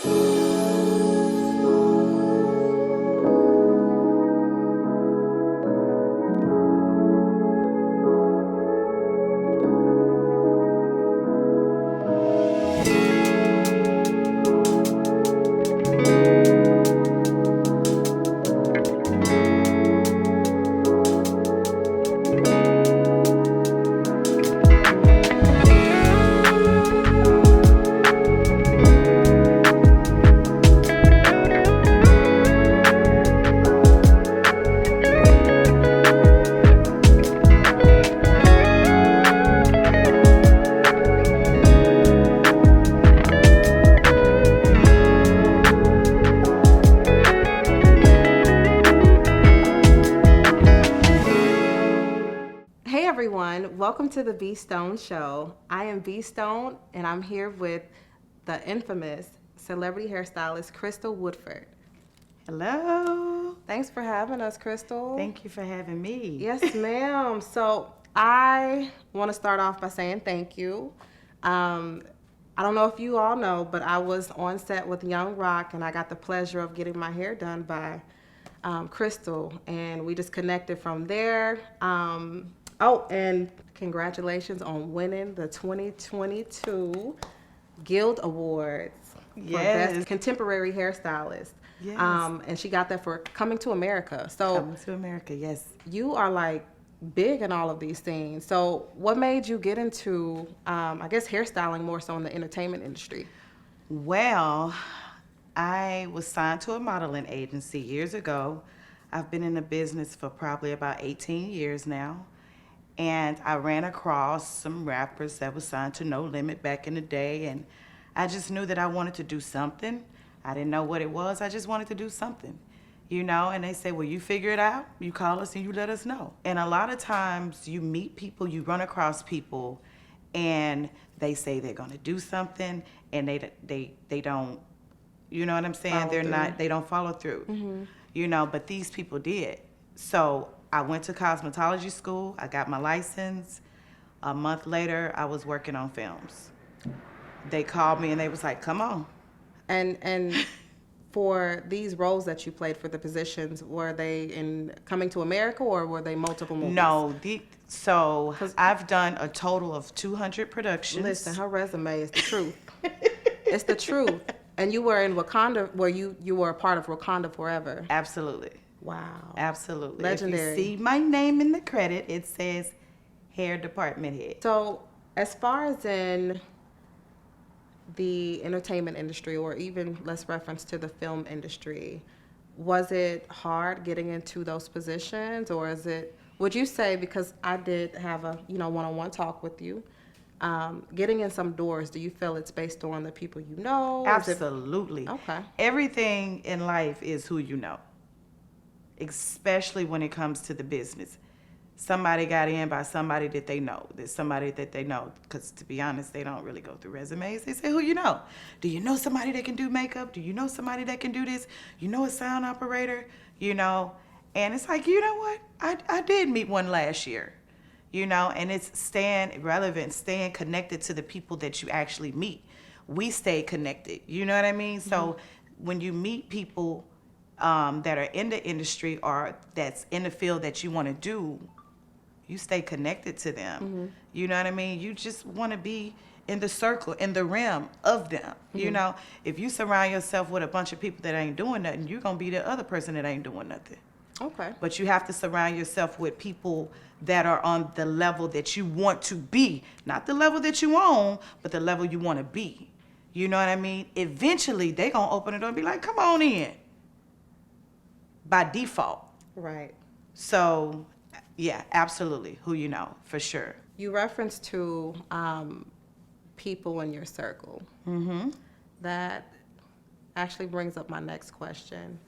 Hey everyone, welcome to the B Stone Show. I am B Stone and I'm here with the infamous celebrity hairstylist Crystal Woodford. Hello. Thanks for having us, Crystal. Thank you for having me. Yes, ma'am. So I want to start off by saying thank you. I don't know if you all know, but I was on set with Young Rock and I got the pleasure of getting my hair done by Crystal, and we just connected from there. Oh, and congratulations on winning the 2022 Guild Awards for Best Contemporary Hairstylist. Yes. And she got that for Coming to America. So Coming to America, yes. you are like big in all of these things. So what made you get into, I guess, hairstyling more so in the entertainment industry? Well, I was signed to a modeling agency years ago. I've been in the business for probably about 18 years now. And I ran across some rappers that were signed to No Limit back in the day. And I just knew that I wanted to do something. I didn't know what it was. I just wanted to do something, and they say, well, you figure it out. You call us and you let us know. And a lot of times you meet people, you run across people, and they say they're going to do something and they don't, you know what I'm saying? They don't follow through, but these people did. So I went to cosmetology school. I got my license. A month later, I was working on films. They called me and they was like, come on. And for these roles that you played for the positions, were they in Coming to America or were they multiple movies? No, so I've done a total of 200 productions. Listen, her resume is the truth. It's the truth. And you were in Wakanda, where you were a part of Wakanda Forever. Absolutely. Wow. Absolutely. Legendary. If you see my name in the credit, it says hair department head. So as far as in the entertainment industry, or even let's reference to the film industry, was it hard getting into those positions, or would you say, because I did have a one-on-one talk with you, getting in some doors, do you feel it's based on the people you know? Absolutely. Okay. Everything in life is who you know, especially when it comes to the business. Somebody got in by somebody that they know. There's somebody that they know. Because to be honest, they don't really go through resumes. They say, who you know? Do you know somebody that can do makeup? Do you know somebody that can do this? You know a sound operator? And it's like, you know what? I did meet one last year. And it's staying relevant, staying connected to the people that you actually meet. We stay connected. You know what I mean? Mm-hmm. So when you meet people that are in the industry or that's in the field that you want to do, you stay connected to them. Mm-hmm. You know what I mean? You just want to be in the circle, in the realm of them. Mm-hmm. If you surround yourself with a bunch of people that ain't doing nothing, you're going to be the other person that ain't doing nothing. Okay. But you have to surround yourself with people that are on the level that you want to be. Not the level that you own, but the level you want to be. You know what I mean? Eventually, they going to open the door and be like, come on in. By default. Right. So, yeah, absolutely. Who you know, for sure. You referenced to people in your circle. Mm-hmm. That actually brings up my next question.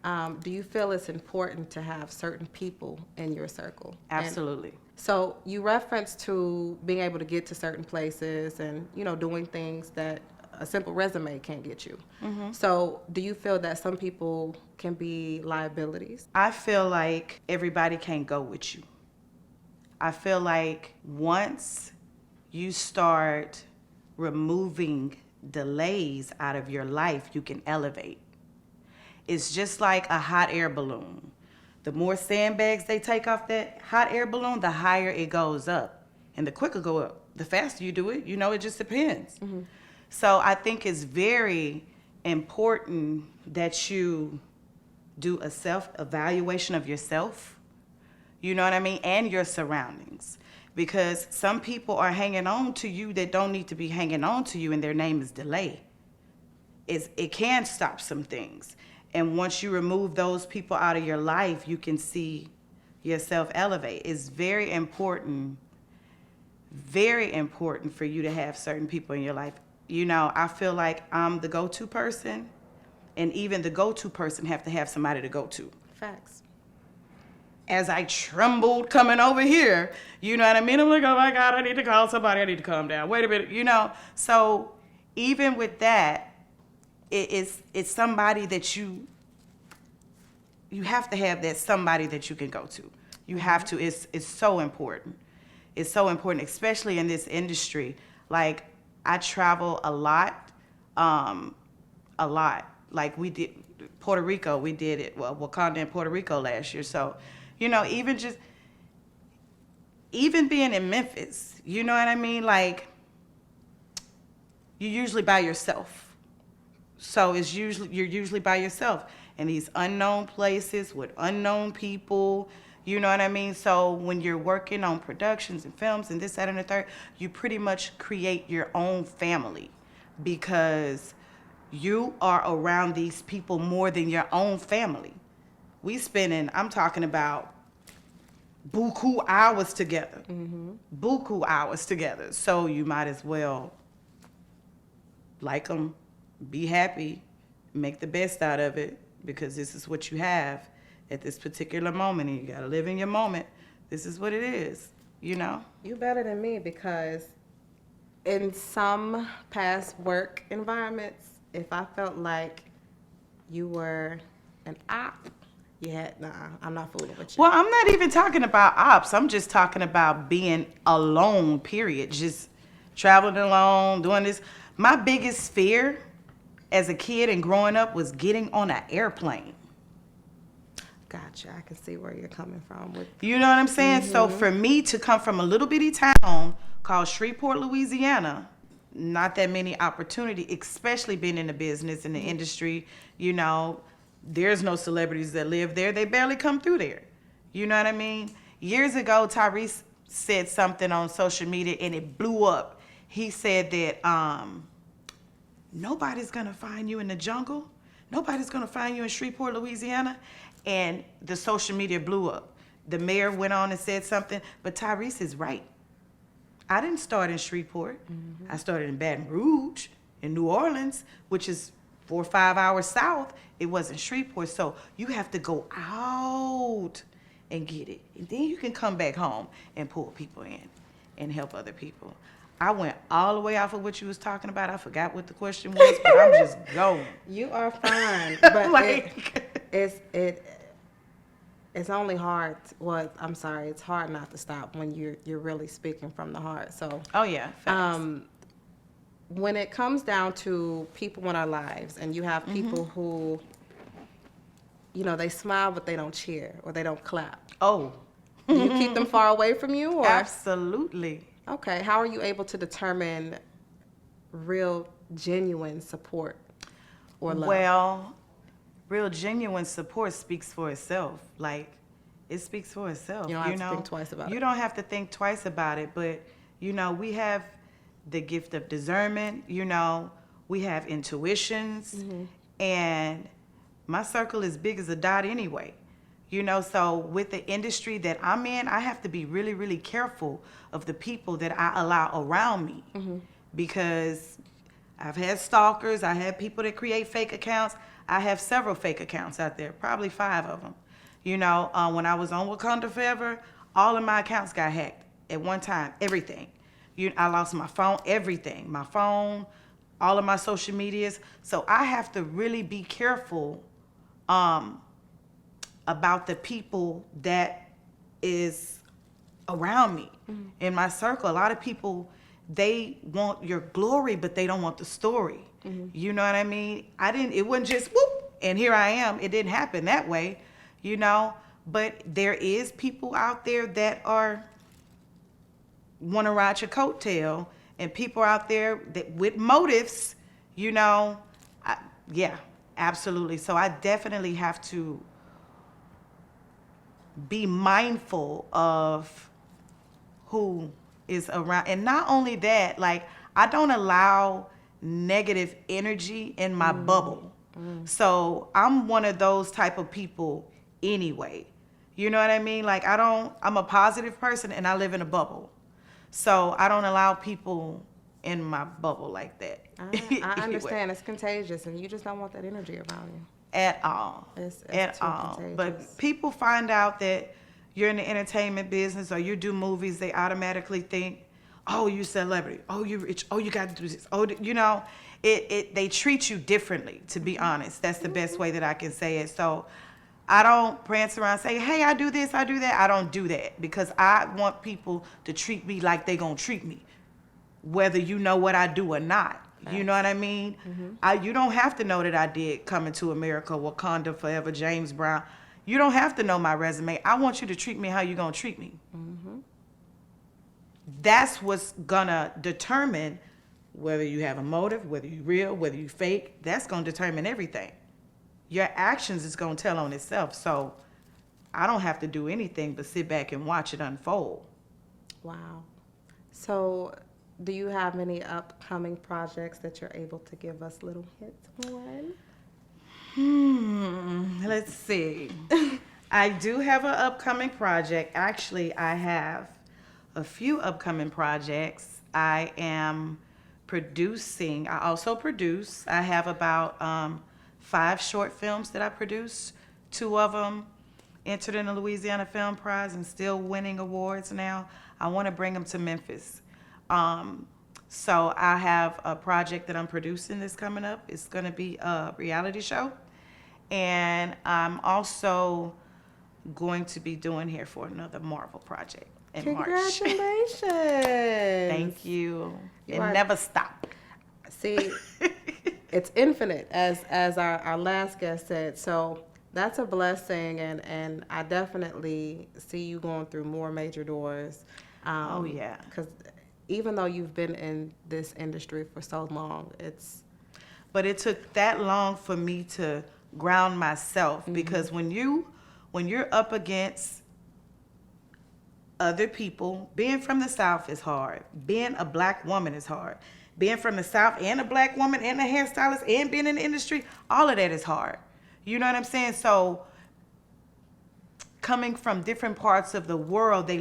Do you feel it's important to have certain people in your circle? Absolutely. So you referenced to being able to get to certain places and, doing things that a simple resume can't get you. Mm-hmm. So do you feel that some people can be liabilities? I feel like everybody can't go with you. I feel like once you start removing delays out of your life, you can elevate. It's just like a hot air balloon. The more sandbags they take off that hot air balloon, the higher it goes up. And the quicker go up, the faster you do it. It just depends. Mm-hmm. So I think it's very important that you do a self-evaluation of yourself, you know what I mean, and your surroundings. Because some people are hanging on to you that don't need to be hanging on to you, and their name is delay. It can stop some things. And once you remove those people out of your life, you can see yourself elevate. It's very important for you to have certain people in your life. I feel like I'm the go-to person, and even the go-to person have to have somebody to go to. Facts. As I trembled coming over here, you know what I mean? I'm like, oh my God, I need to call somebody. I need to calm down. Wait a minute, So even with that, it's somebody that you have to have, that somebody that you can go to. You have to. It's so important. It's so important, especially in this industry. Like, I travel a lot. Like, we did Puerto Rico. We did it, Wakanda and Puerto Rico last year. So, even being in Memphis, you know what I mean? Like, you're usually by yourself. So you're usually by yourself in these unknown places with unknown people, you know what I mean? So when you're working on productions and films and this, that, and the third, you pretty much create your own family, because you are around these people more than your own family. I'm talking about buku hours together. Mm-hmm. Buku hours together. So you might as well like them, be happy, make the best out of it, because this is what you have at this particular moment, and you got to live in your moment. This is what it is, You better than me, because in some past work environments, if I felt like you were an op, I'm not fooling with you. Well, I'm not even talking about ops. I'm just talking about being alone, period. Just traveling alone, doing this. My biggest fear as a kid and growing up was getting on an airplane. Gotcha. I can see where you're coming from. You know what I'm saying? Mm-hmm. So for me to come from a little bitty town called Shreveport, Louisiana, not that many opportunity, especially being in the business, in the industry, there's no celebrities that live there. They barely come through there. You know what I mean? Years ago, Tyrese said something on social media and it blew up. He said that nobody's going to find you in the jungle. Nobody's going to find you in Shreveport, Louisiana. And the social media blew up. The mayor went on and said something, but Tyrese is right. I didn't start in Shreveport. Mm-hmm. I started in Baton Rouge, in New Orleans, which is 4 or 5 hours south. It wasn't Shreveport. So you have to go out and get it. And then you can come back home and pull people in and help other people. I went all the way off of what you was talking about. I forgot what the question was, but I'm just going. You are fine. But it's only hard. It's hard not to stop when you're really speaking from the heart. So. Oh yeah. Facts. When it comes down to people in our lives, and you have people who, they smile but they don't cheer or they don't clap. Oh. Do you keep them far away from you? Or? Absolutely. Okay. How are you able to determine real, genuine support or love? Well, real, genuine support speaks for itself. Like, it speaks for itself. You don't have to think twice about it. You don't have to think twice about it, but, we have the gift of discernment, we have intuitions, and my circle is big as a dot anyway. So with the industry that I'm in, I have to be really, really careful of the people that I allow around me, because I've had stalkers, I have people that create fake accounts. I have several fake accounts out there, probably 5 of them. When I was on Wakanda Forever, all of my accounts got hacked at one time, everything. I lost my phone, everything, my phone, all of my social medias. So I have to really be careful about the people that is around me in my circle. A lot of people they want your glory, but they don't want the story. You know what I mean? It wasn't just whoop, and here I am. It didn't happen that way, you know? But there is people out there that want to ride your coattail, and people out there that with motives, you know, yeah, absolutely. So I definitely have to be mindful of who is around. And not only that, like, I don't allow negative energy in my bubble. So I'm one of those type of people anyway. You know what I mean? Like, I'm a positive person and I live in a bubble. So I don't allow people in my bubble like that. I understand. It's contagious, and you just don't want that energy around you. At all. It's at too all. contagious. But people find out that you're in the entertainment business or you do movies, they automatically think, oh, you celebrity. Oh, you're rich. Oh, you got to do this. Oh, you know, they treat you differently, to be honest. That's the best way that I can say it. So I don't prance around and say, hey, I do this, I do that. I don't do that because I want people to treat me like they going to treat me, whether you know what I do or not. You know what I mean? You don't have to know that I did Coming to America, Wakanda Forever, James Brown. You don't have to know my resume. I want you to treat me how you're going to treat me. That's what's going to determine whether you have a motive, whether you're real, whether you fake. That's going to determine everything. Your actions is going to tell on itself. So I don't have to do anything but sit back and watch it unfold. Wow. So do you have any upcoming projects that you're able to give us little hints on? Let's see. I do have an upcoming project. Actually, I have a few upcoming projects. I am producing. I also produce. I have about 5 short films that I produce. 2 of them entered in the Louisiana Film Prize and still winning awards now. I want to bring them to Memphis. So I have a project that I'm producing that's coming up. It's going to be a reality show. And I'm also going to be doing here for another Marvel project in March. Congratulations. Thank you. Never stop. See, it's infinite, as our last guest said. So that's a blessing, and I definitely see you going through more major doors. Oh, yeah. Because even though you've been in this industry for so long, But it took that long for me to ground myself, because when you're up against other people, being from the South is hard. Being a black woman is hard. Being from the South and a black woman and a hairstylist and being in the industry, all of that is hard. You know what I'm saying? So coming from different parts of the world, they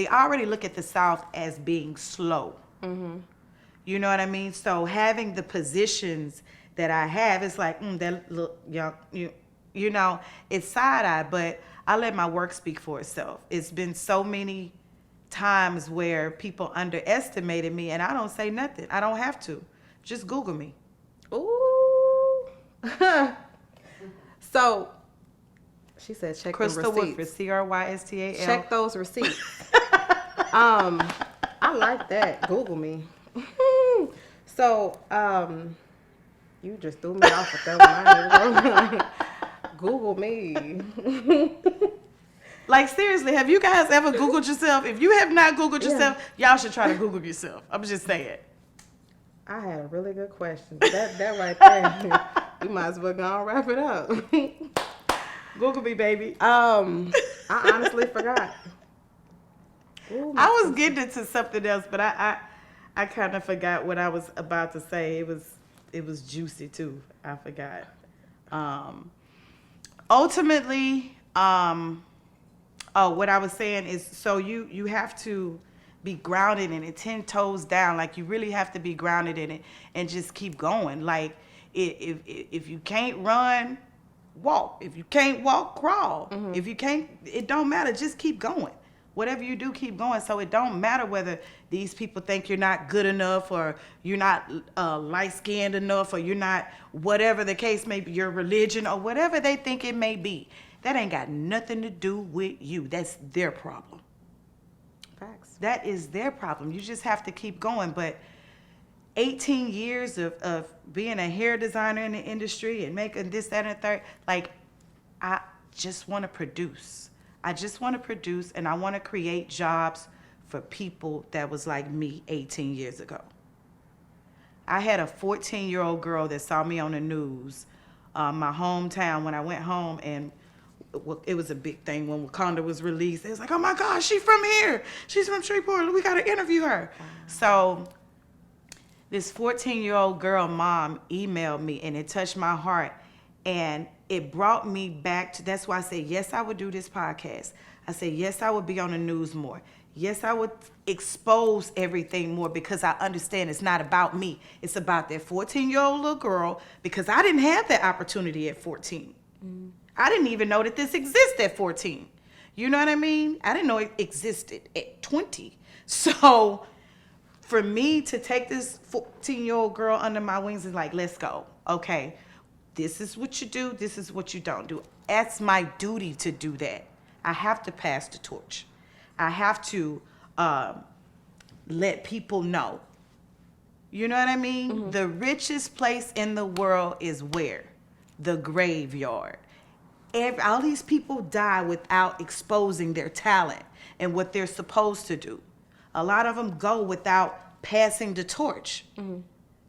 already look at the South as being slow. You know what I mean? So having the positions that I have, it's like, that look young, you know, it's side-eye, but I let my work speak for itself. It's been so many times where people underestimated me, and I don't say nothing. I don't have to. Just Google me. ooh. So she said, check Crystal the receipts. Woodford, Crystal. Check those receipts. I like that. Google me. So, you just threw me off with that one. Google me. Like, seriously, have you guys ever Googled yourself? If you have not Googled yourself, y'all should try to Google yourself. I'm just saying. I had a really good question. That right there. We might as well go and wrap it up. Google me, baby. I honestly forgot. Ooh, I was getting into something else, but I kind of forgot what I was about to say. It was juicy too. I forgot. Ultimately, what I was saying is, so you have to be grounded in it, 10 toes down. Like, you really have to be grounded in it and just keep going. Like, if you can't run, walk. If you can't walk, crawl. If you can't, it don't matter. Just keep going. Whatever you do, keep going. So it don't matter whether these people think you're not good enough, or you're not light-skinned enough, or you're not, whatever the case may be, your religion or whatever they think it may be. That ain't got nothing to do with you. That's their problem. Facts. That is their problem. You just have to keep going. But 18 years of being a hair designer in the industry and making this, that, and the third, like, I just want to produce. I just want to produce, and I want to create jobs for people that was like me 18 years ago. I had a 14-year-old girl that saw me on the news, my hometown, when I went home, and it was a big thing when Wakanda was released. It was like, oh my gosh, she's from here. She's from Shreveport. We got to interview her. Wow. So this 14-year-old girl mom emailed me, and it touched my heart. And it brought me back to, that's why I said, yes, I would do this podcast. I said, yes, I would be on the news more. Yes, I would expose everything more, because I understand it's not about me. It's about that 14-year-old little girl, because I didn't have that opportunity at 14. Mm. I didn't even know that this existed at 14. You know what I mean? I didn't know it existed at 20. So for me to take this 14-year-old girl under my wings is like, let's go. Okay, this is what you do. This is what you don't do. That's my duty to do that. I have to pass the torch. I have to let people know. You know what I mean? Mm-hmm. The richest place in the world is where? The graveyard. All these people die without exposing their talent and what they're supposed to do. A lot of them go without passing the torch. Mm-hmm.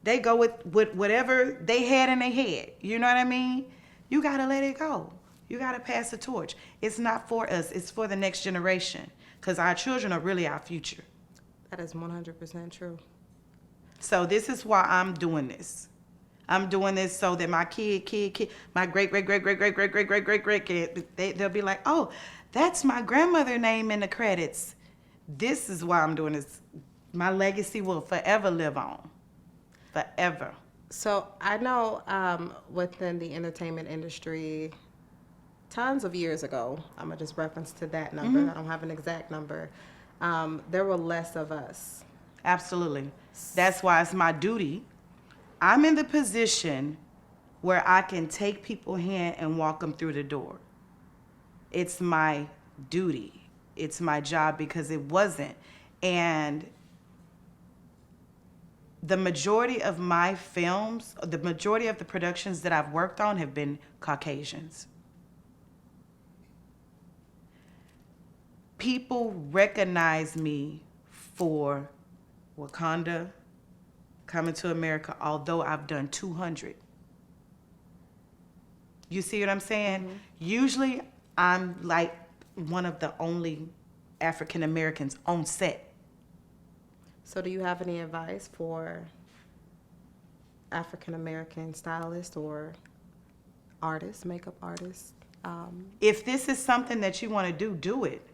They go with whatever they had in their head. You know what I mean? You got to let it go. You got to pass the torch. It's not for us. It's for the next generation, because our children are really our future. That is 100% true. So this is why I'm doing this. I'm doing this so that my kid, my great, they'll be like, oh, that's my grandmother's name in the credits. This is why I'm doing this. My legacy will forever live on. Forever. So I know within the entertainment industry, tons of years ago, I'm going to just reference to that number. Mm-hmm. I don't have an exact number. There were less of us. Absolutely. That's why it's my duty. I'm in the position where I can take people's hand and walk them through the door. It's my duty. It's my job, because it wasn't. And the majority of my films, the majority of the productions that I've worked on have been Caucasians. People recognize me for Wakanda, Coming to America, although I've done 200. You see what I'm saying? Mm-hmm. Usually I'm like one of the only African Americans on set. So do you have any advice for African American stylists or artists, makeup artists? If this is something that you want to do, do it.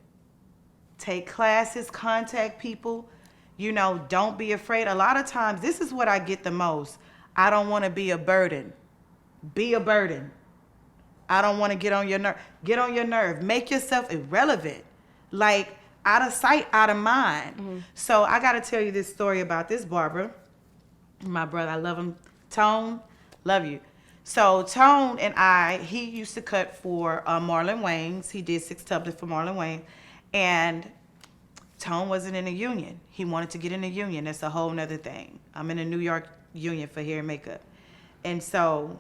Take classes, contact people. You know, don't be afraid. A lot of times, this is what I get the most. I don't want to be a burden. Be a burden. I don't want to get on your nerve. Get on your nerve. Make yourself irrelevant. Like, out of sight, out of mind. Mm-hmm. So I got to tell you this story about this barber. My brother, I love him. Tone, love you. So Tone and he used to cut for Marlon Wayans. He did 6 tuplets for Marlon Wayans. And Tone wasn't in a union. He wanted to get in a union. That's a whole nother thing. I'm in a New York union for hair and makeup. And so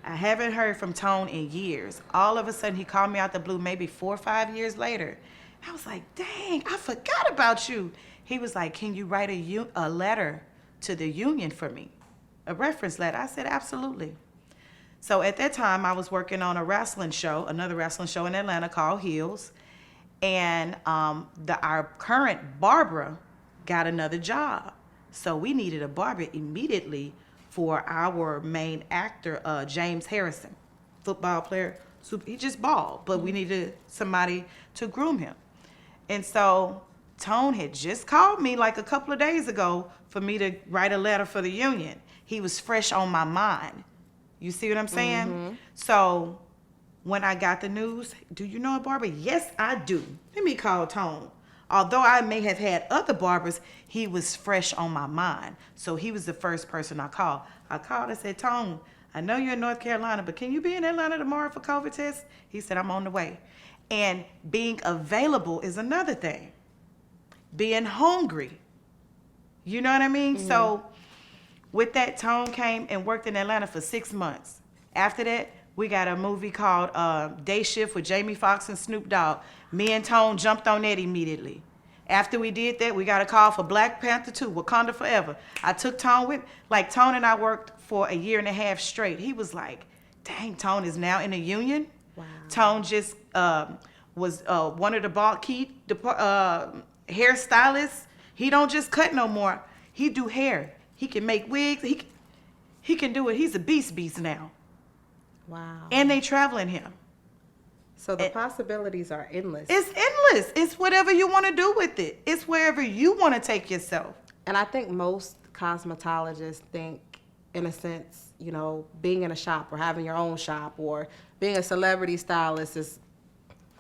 I haven't heard from Tone in years. All of a sudden, he called me out the blue maybe 4 or 5 years later. I was like, dang, I forgot about you. He was like, can you write a letter to the union for me? A reference letter. I said, absolutely. So at that time, I was working on another wrestling show in Atlanta called Heels. And our current barber got another job. So we needed a barber immediately for our main actor, James Harrison, football player. He just bald, but we needed somebody to groom him. And so Tone had just called me like a couple of days ago for me to write a letter for the union. He was fresh on my mind. You see what I'm saying? Mm-hmm. So when I got the news, do you know a barber? Yes, I do. Let me call Tone. Although I may have had other barbers, he was fresh on my mind. So he was the first person I called. I called and said, Tone, I know you're in North Carolina, but can you be in Atlanta tomorrow for COVID test? He said, I'm on the way. And being available is another thing. being hungry. You know what I mean? Mm-hmm. So with that, Tone came and worked in Atlanta for 6 months. After that, we got a movie called Day Shift with Jamie Foxx and Snoop Dogg. Me and Tone jumped on that immediately. After we did that, we got a call for Black Panther 2, Wakanda Forever. I took Tone with, like, Tone and I worked for a year and a half straight. He was like, dang, Tone is now in a union. Wow. Tone just was one of the hairstylists. He don't just cut no more. He do hair. He can make wigs. He can do it. He's a beast now. Wow. And they traveling him. So the possibilities are endless. It's endless. It's whatever you want to do with it. It's wherever you want to take yourself. And I think most cosmetologists think, in a sense, you know, being in a shop or having your own shop or being a celebrity stylist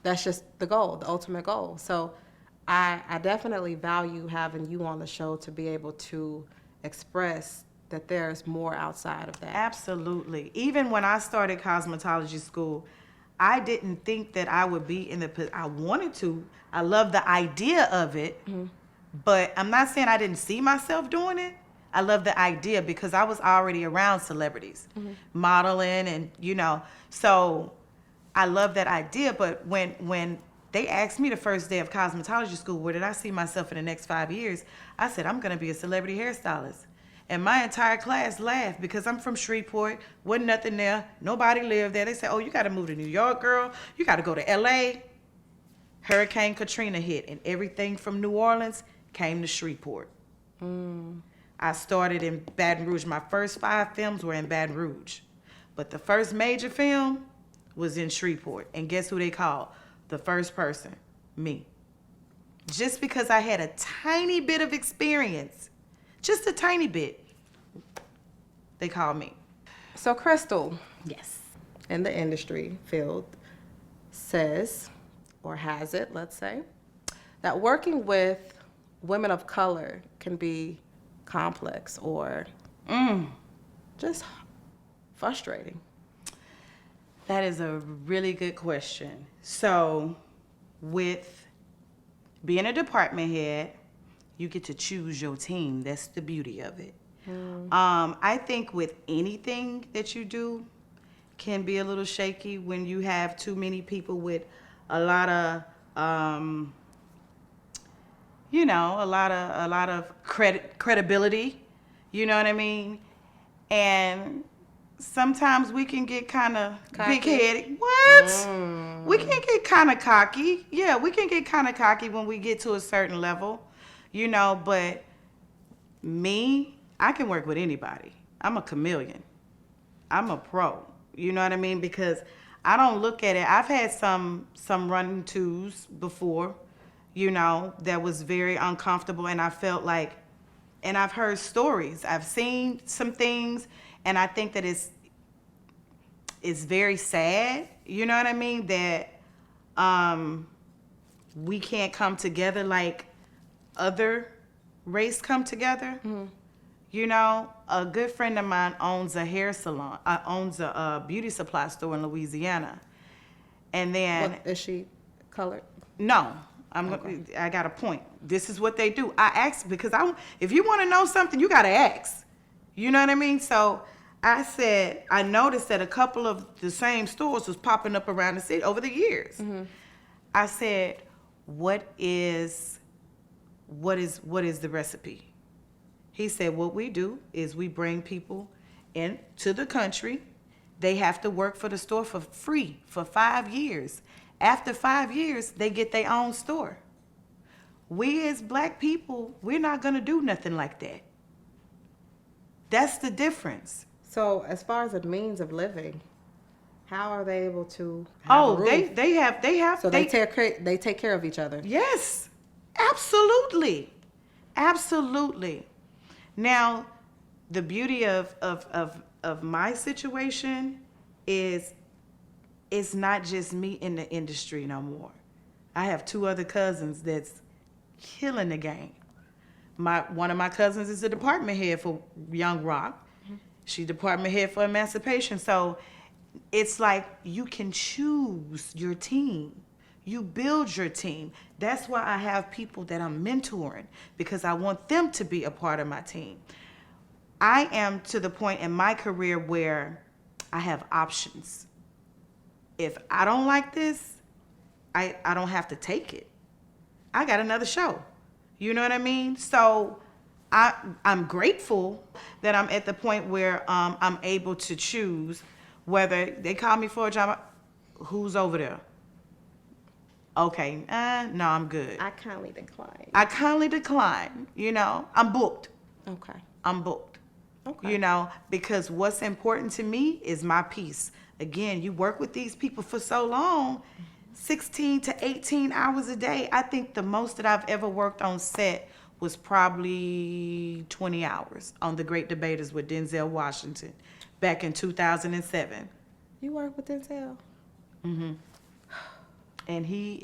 that's just the goal, the ultimate goal. So I definitely value having you on the show to be able to express that there's more outside of that. Absolutely. Even when I started cosmetology school, I didn't think that I would be I wanted to. I love the idea of it, but I'm not saying I didn't see myself doing it. I love the idea because I was already around celebrities, modeling and, you know, so I love that idea. But when they asked me the first day of cosmetology school, where did I see myself in the next 5 years? I said, I'm going to be a celebrity hairstylist. And my entire class laughed because I'm from Shreveport. Wasn't nothing there. Nobody lived there. They said, oh, you got to move to New York, girl. You got to go to L.A. Hurricane Katrina hit, and everything from New Orleans came to Shreveport. I started in Baton Rouge. My first 5 films were in Baton Rouge. But the first major film was in Shreveport. And guess who they called? The first person, me. Just because I had a tiny bit of experience, just a tiny bit, they called me. So Crystal, Yes. in the industry field, says, or has it, let's say, that working with women of color can be complex or just frustrating. That is a really good question. So, with being a department head, you get to choose your team. That's the beauty of it. I think with anything that you do can be a little shaky when you have too many people with a lot of, you know, a lot of credibility. You know what I mean? And sometimes we can get kind of big-headed. What? We can get kind of cocky. Yeah, we can get kind of cocky when we get to a certain level, you know, but me, I can work with anybody. I'm a chameleon. I'm a pro. You know what I mean? Because I don't look at it. I've had some run-tos before, you know, that was very uncomfortable, and I felt like, and I've heard stories. I've seen some things, and I think that it's very sad, you know what I mean, that we can't come together like other race come together. You know, a good friend of mine owns a hair salon, owns a beauty supply store in Louisiana. And then... What, is she colored? No. I got a point. This is what they do. I asked because if you want to know something, you got to ask. You know what I mean? So I said, I noticed that a couple of the same stores was popping up around the city over the years. I said, what is the recipe? He said, what we do is we bring people into the country. They have to work for the store for free for 5 years. After 5 years, they get their own store. We as black people, we're not going to do nothing like that. That's the difference. So as far as a means of living, how are they able to have a roof? they have. So they take care of each other. Yes, absolutely. Absolutely. Now, the beauty of my situation is it's not just me in the industry no more. I have 2 other cousins that's killing the game. One of my cousins is the department head for Young Rock. She's department head for Emancipation. So it's like you can choose your team. You build your team. That's why I have people that I'm mentoring, because I want them to be a part of my team. I am to the point in my career where I have options. If I don't like this, I don't have to take it. I got another show. You know what I mean? So I'm grateful that I'm at the point where I'm able to choose whether they call me for a job. Who's over there? Okay, no, I'm good. I kindly decline. I kindly decline. You know, I'm booked. Okay. I'm booked. Okay. You know, because what's important to me is my peace. Again, you work with these people for so long, 16 to 18 hours a day. I think the most that I've ever worked on set was probably 20 hours on The Great Debaters with Denzel Washington back in 2007. You work with Denzel? Mm-hmm. And he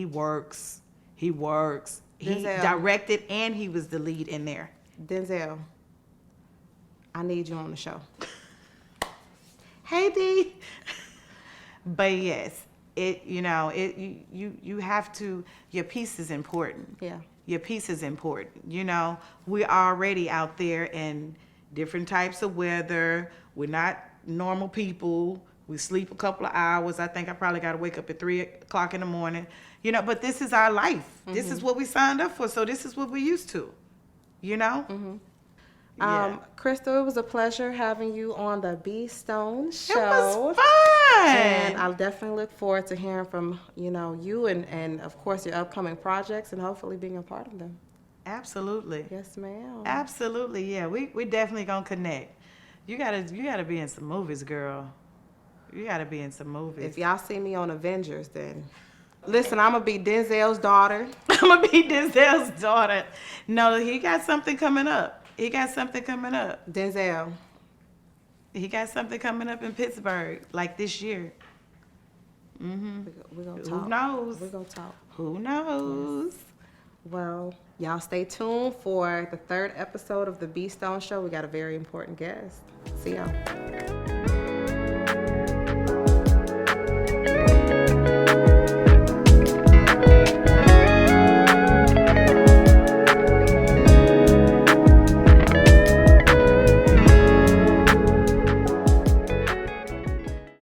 works. He Denzel. directed and he was the lead in there. Denzel, I need you on the show. Hey, D. But yes, you have to, your piece is important. Yeah. Your piece is important. You know, we're already out there in different types of weather. We're not normal people. We sleep a couple of hours. I think I probably got to wake up at 3 o'clock in the morning. You know, but this is our life. Mm-hmm. This is what we signed up for. So this is what we're used to. You know? Mm-hmm. Yeah. Crystal, it was a pleasure having you on the B Stone show. It was fun. And I'll definitely look forward to hearing from, you and of course your upcoming projects and hopefully being a part of them. Absolutely. Yes, ma'am. Absolutely, yeah. We definitely gonna connect. You gotta be in some movies, girl. You gotta be in some movies. If y'all see me on Avengers, then listen, I'm gonna be Denzel's daughter. I'm gonna be Denzel's daughter. No, he got something coming up. He got something coming up. Denzel. He got something coming up in Pittsburgh, like this year. Mm-hmm. We're gonna talk. Who knows? We're gonna talk. Who knows? Yes. Well, y'all stay tuned for the 3rd episode of the B Stone Show. We got a very important guest. See y'all.